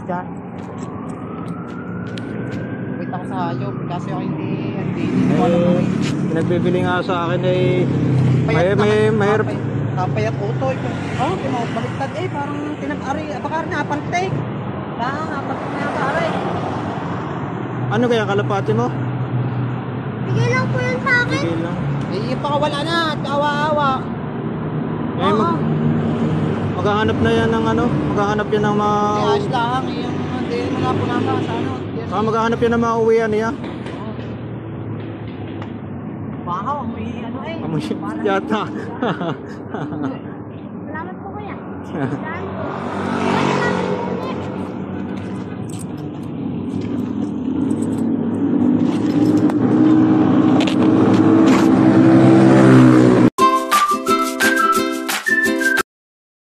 dyan. Wait ako sa hayop kasi ako hindi ko alam Eh, kung pinagbibili nga sa akin eh, mahirap. kapayat utoy ko. Oh, baliktad eh, parang tinag-ari, baka rin napantik. Napantik na yata aray. Ano kaya kalapati mo? Bigay lang po yun sa akin. Bigay lang. Eh, baka wala na, kawa-awa. Eh, maghahanap na yan ng ano, maghahanap yan ng mga... Eh, ayos lang, yung hindi mo na punama sa ano. maghahanap yan ng mga uwian niya. Bahaw, may ano eh. Amoy yata. Salamat po kuya. Salamat po.